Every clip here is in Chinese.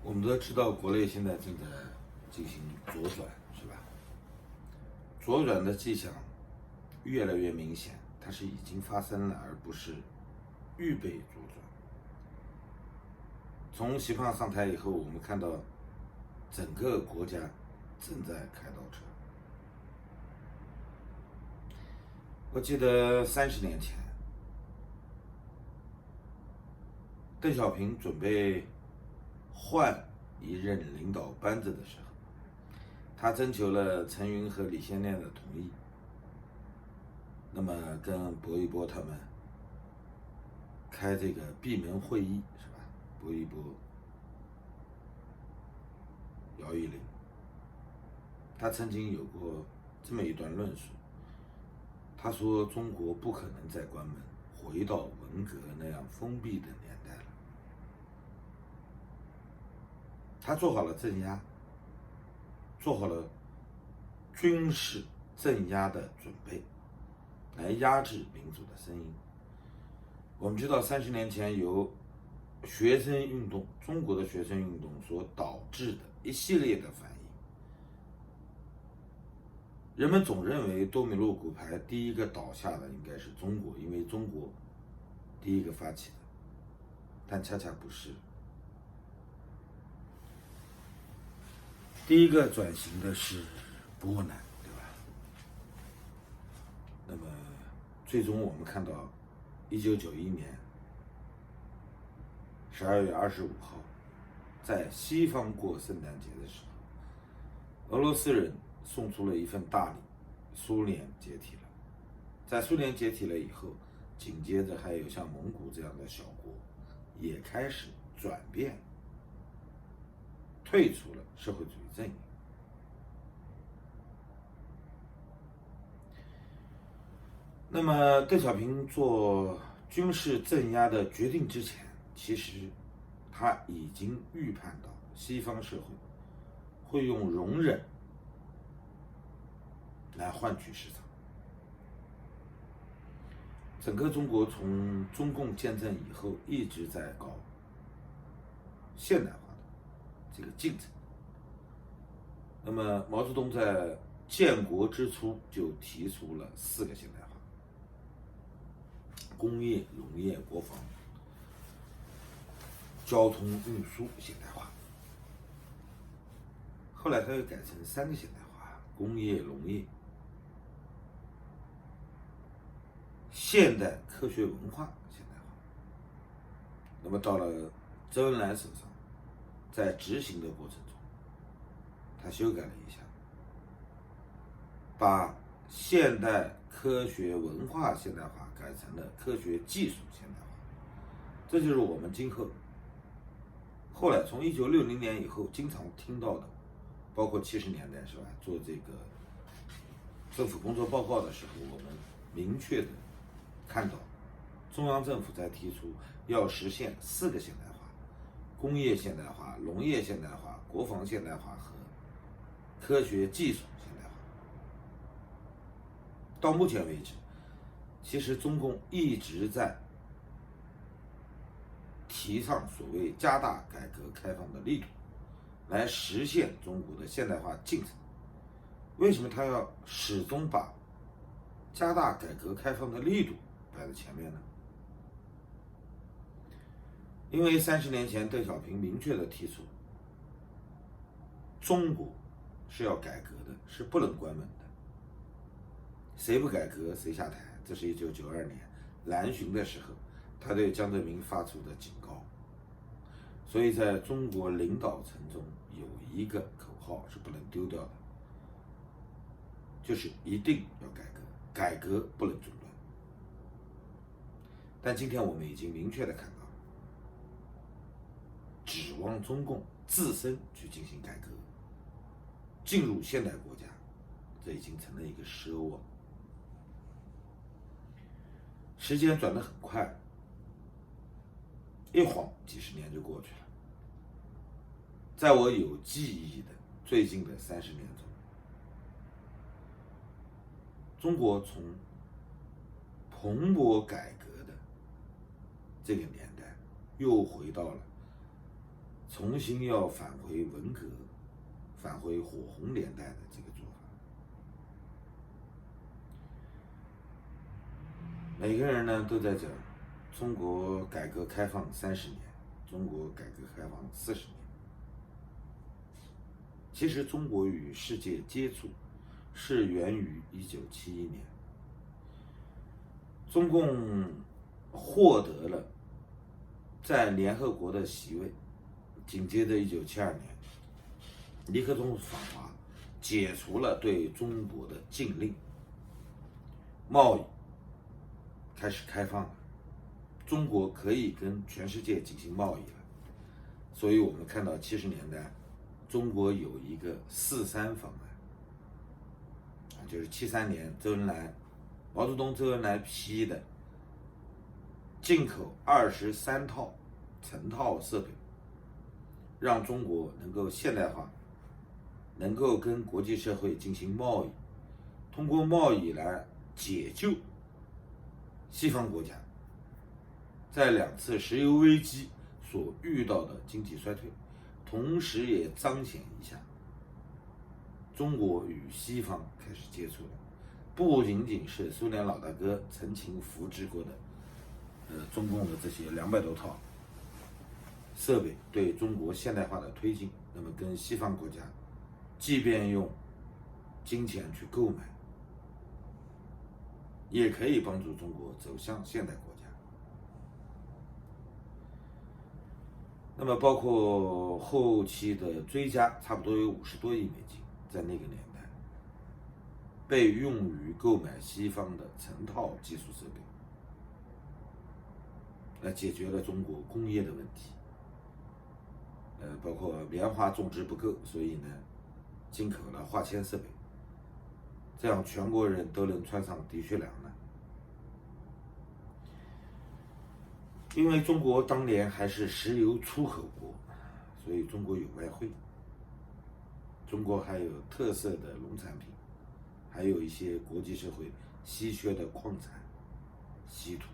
我们都知道，国内现在正在进行左转，是吧？左转的迹象越来越明显，它是已经发生了，而不是预备左转。从习胖上台以后，我们看到整个国家正在开倒车。我记得30年前，邓小平准备换一任领导班子的时候，他征求了陈云和李先念的同意，那么跟薄一波他们开这个闭门会议，是吧？薄一波、姚依林，他曾经有过这么一段论述，他说中国不可能再关门，回到文革那样封闭的年代了。他做好了镇压，做好了军事镇压的准备，来压制民主的声音。我们知道30年前由学生运动，中国的学生运动所导致的一系列的反应，人们总认为多米诺骨牌第一个倒下的应该是中国，因为中国第一个发起的，但恰恰不是。第一个转型的是波兰，对吧？那么最终我们看到1991年12月25号，在西方过圣诞节的时候，俄罗斯人送出了一份大礼，苏联解体了。在苏联解体了以后，紧接着还有像蒙古这样的小国也开始转变，退出了社会主义阵营。那么邓小平做军事镇压的决定之前，其实他已经预判到西方社会会用容忍来换取市场。整个中国从中共建政以后一直在搞现代化的这个进程。那么毛泽东在建国之初就提出了4个现代化：工业、农业、国防、交通运输现代化。后来他又改成3个现代化：工业、农业、现代科学文化现代化。那么到了周恩来手上，在执行的过程中，他修改了一下，把现代科学文化现代化改成了科学技术现代化。这就是我们今后来从1960年以后经常听到的，包括70年代，是吧？做这个政府工作报告的时候，我们明确的看到中央政府在提出要实现4个现代化：工业现代化、农业现代化、国防现代化和科学技术现代化。到目前为止，其实中共一直在提倡所谓加大改革开放的力度，来实现中国的现代化进程。为什么他要始终把加大改革开放的力度摆在前面呢？因为30年前邓小平明确的提出，中国是要改革的，是不能关门的。谁不改革谁下台，这是1992年南巡的时候他对江泽民发出的警告。所以在中国领导层中有一个口号是不能丢掉的，就是一定要改革，改革不能中断。但今天我们已经明确的看到，指望中共自身去进行改革，进入现代国家，这已经成了一个奢望。时间转得很快，一晃几十年就过去了。在我有记忆的最近的30年中，中国从蓬勃改革的这个年代，又回到了重新要返回文革、返回火红年代的这个做法。每个人呢都在讲中国改革开放30年，中国改革开放40年。其实中国与世界接触是源于1971年，中共获得了在联合国的席位，紧接着1972年，尼克松访华，解除了对中国的禁令，贸易开始开放了，中国可以跟全世界进行贸易了。所以我们看到70年代，中国有一个4·3方案，就是73年毛泽东、周恩来批的，进口23套成套设备，让中国能够现代化，能够跟国际社会进行贸易，通过贸易来解救西方国家在2次石油危机所遇到的经济衰退，同时也彰显一下中国与西方开始接触了，不仅仅是苏联老大哥曾经扶植过的中共的这些200多套设备对中国现代化的推进，那么跟西方国家即便用金钱去购买，也可以帮助中国走向现代国家。那么包括后期的追加，差不多有50多亿美金，在那个年代被用于购买西方的成套技术设备，来解决了中国工业的问题。包括棉花种植不够，所以呢进口了化纤设备，这样全国人都能穿上的确良了。因为中国当年还是石油出口国，所以中国有外汇，中国还有特色的农产品，还有一些国际社会稀缺的矿产、稀土。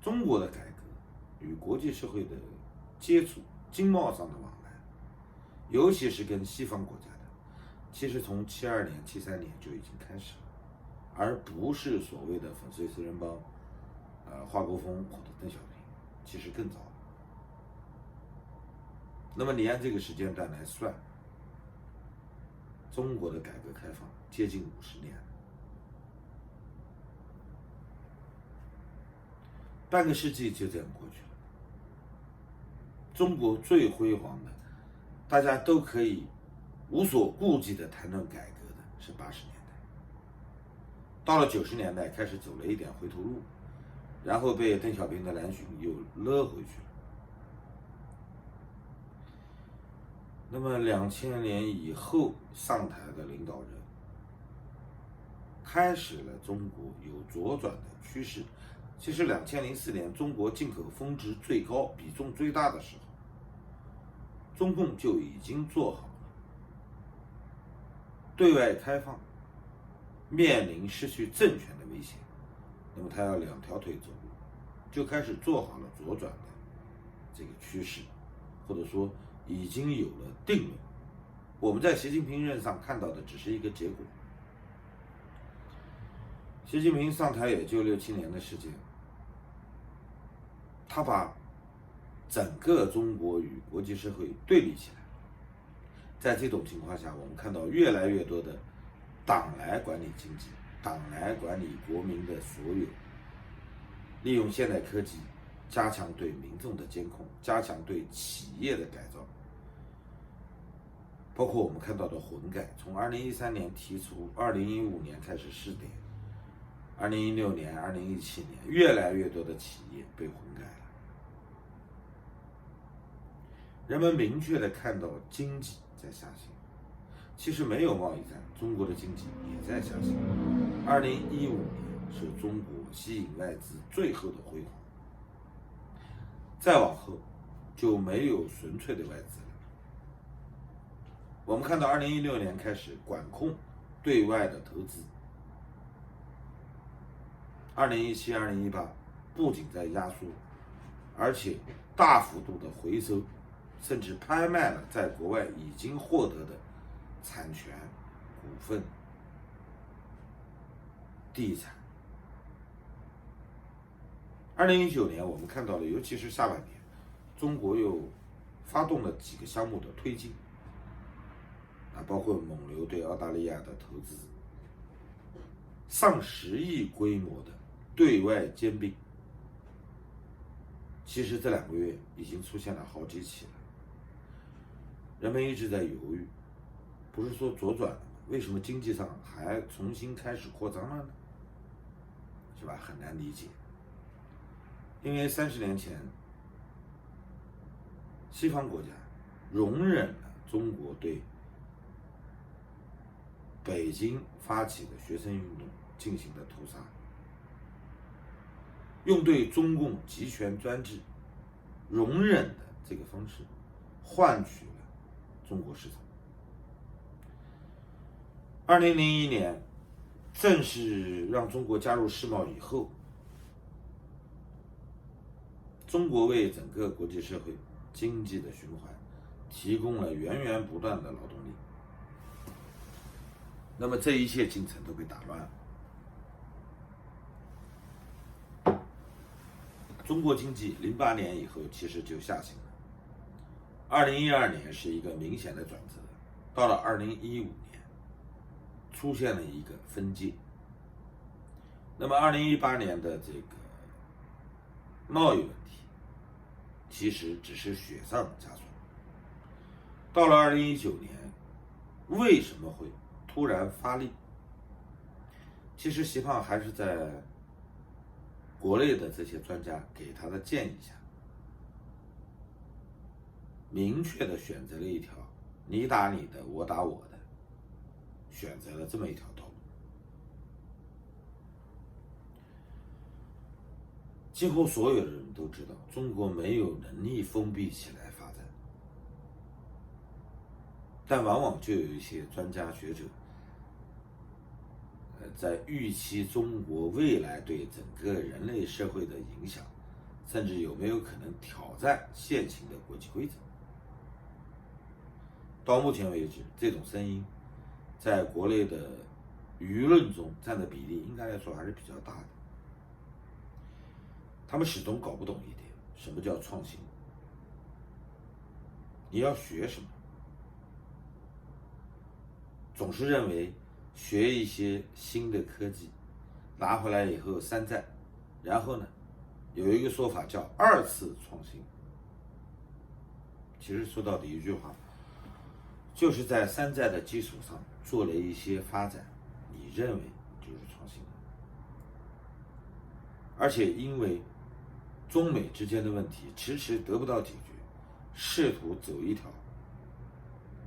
中国的改革与国际社会的接触，经贸上的往来，尤其是跟西方国家的，其实从72年、73年就已经开始了，而不是所谓的粉碎四人帮、华国锋或者邓小平，其实更早。那么你按这个时间段来算，中国的改革开放接近50年了，半个世纪就这样过去了。中国最辉煌的，大家都可以无所顾忌的谈论改革的是80年代，到了90年代开始走了一点回头路，然后被邓小平的南巡又勒回去了。那么2000年以后上台的领导人，开始了中国有左转的趋势。其实2004年中国进口峰值最高、比重最大的时候，中共就已经做好了对外开放面临失去政权的危险，那么他要2条腿走路，就开始做好了左转的这个趋势，或者说已经有了定论。我们在习近平任上看到的只是一个结果。习近平上台也就6、7年的时间，他把整个中国与国际社会对立起来。在这种情况下，我们看到越来越多的党来管理经济，党来管理国民的所有，利用现代科技加强对民众的监控，加强对企业的改造。包括我们看到的混改，从2013年提出，2015年开始试点，2016年、2017年，越来越多的企业被混改了。人们明确地看到经济在下行，其实没有贸易战，中国的经济也在下行。2015年是中国吸引外资最后的辉煌，再往后就没有纯粹的外资了。我们看到2016年开始管控对外的投资，2017、2018不仅在压缩，而且大幅度的回收甚至拍卖了在国外已经获得的产权、股份、地产。2019年，我们看到了，尤其是下半年，中国又发动了几个项目的推进，包括蒙牛对澳大利亚的投资，上10亿规模的对外兼并。其实这2个月已经出现了好几起了，人们一直在犹豫，不是说左转了吗？为什么经济上还重新开始扩张了呢？是吧？很难理解。因为30年前，西方国家容忍了中国对北京发起的学生运动进行的屠杀，用对中共集权专制容忍的这个方式换取了中国市场。2001年正是让中国加入世贸以后，中国为整个国际社会经济的循环提供了源源不断的劳动力。那么这一切进程都被打乱了。中国经济08年以后其实就下行了，2012年是一个明显的转折，到了2015年出现了一个分界。那么2018年的这个贸易问题其实只是雪上加霜。到了2019年，为什么会突然发力？其实习胖还是在国内的这些专家给他的建议下，明确的选择了一条你打你的，我打我的，选择了这么一条道路。几乎所有的人都知道，中国没有能力封闭起来发展，但往往就有一些专家学者在预期中国未来对整个人类社会的影响，甚至有没有可能挑战现行的国际规则。到目前为止，这种声音在国内的舆论中占的比例应该来说还是比较大的。他们始终搞不懂一点，什么叫创新？你要学什么？总是认为学一些新的科技，拿回来以后山寨，然后呢，有一个说法叫2次创新。其实说到底一句话，就是在山寨的基础上做了一些发展，你认为就是创新。而且因为中美之间的问题迟迟得不到解决，试图走一条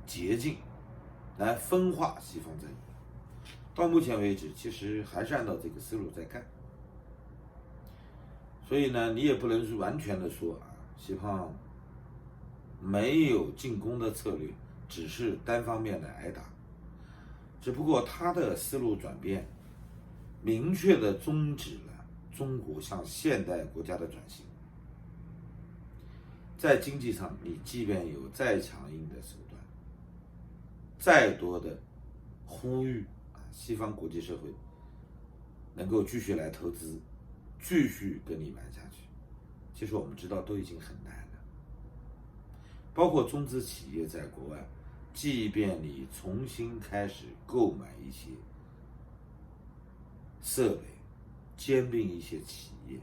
捷径来分化西方阵营。到目前为止，其实还是按照这个思路在干。所以呢，你也不能完全的说习胖没有进攻的策略，只是单方面的挨打。只不过他的思路转变，明确的终止了中国向现代国家的转型。在经济上，你即便有再强硬的手段，再多的呼吁西方国际社会能够继续来投资，继续跟你玩下去，其实我们知道都已经很难了。包括中资企业在国外，即便你重新开始购买一些设备，兼并一些企业，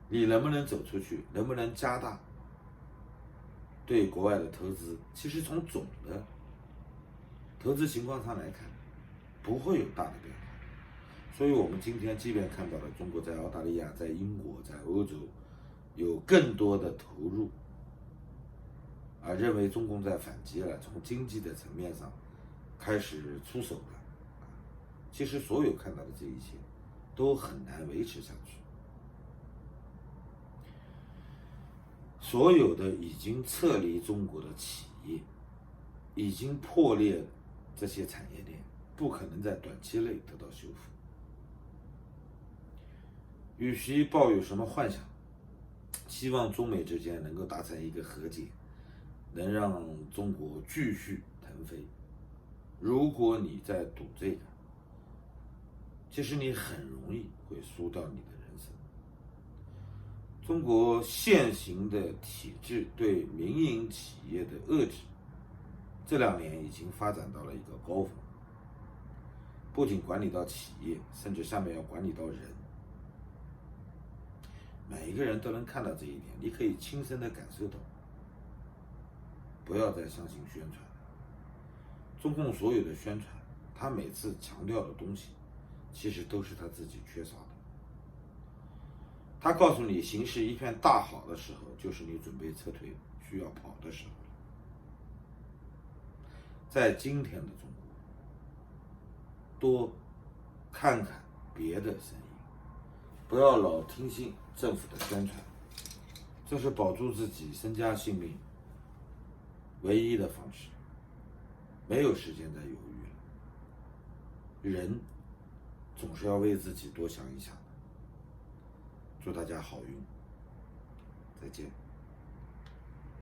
你能不能走出去，能不能加大对国外的投资，其实从总的投资情况上来看，不会有大的变化。所以我们今天即便看到了中国在澳大利亚、在英国、在欧洲有更多的投入，认为中共在反击了，从经济的层面上开始出手了，其实所有看到的这一切都很难维持下去。所有的已经撤离中国的企业，已经破裂的这些产业链，不可能在短期内得到修复。与其抱有什么幻想，希望中美之间能够达成一个和解，能让中国继续腾飞。如果你在赌这个，其实你很容易会输掉你的人生。中国现行的体制对民营企业的遏制，这2年已经发展到了一个高峰，不仅管理到企业，甚至下面要管理到人。每一个人都能看到这一点，你可以亲身的感受到。不要再相信宣传，中共所有的宣传，他每次强调的东西，其实都是他自己缺少的。他告诉你形势一片大好的时候，就是你准备撤退需要跑的时候。在今天的中国，多看看别的声音，不要老听信政府的宣传，这是保住自己身家性命唯一的方式。没有时间再犹豫了，人总是要为自己多想一想的。祝大家好运，再见。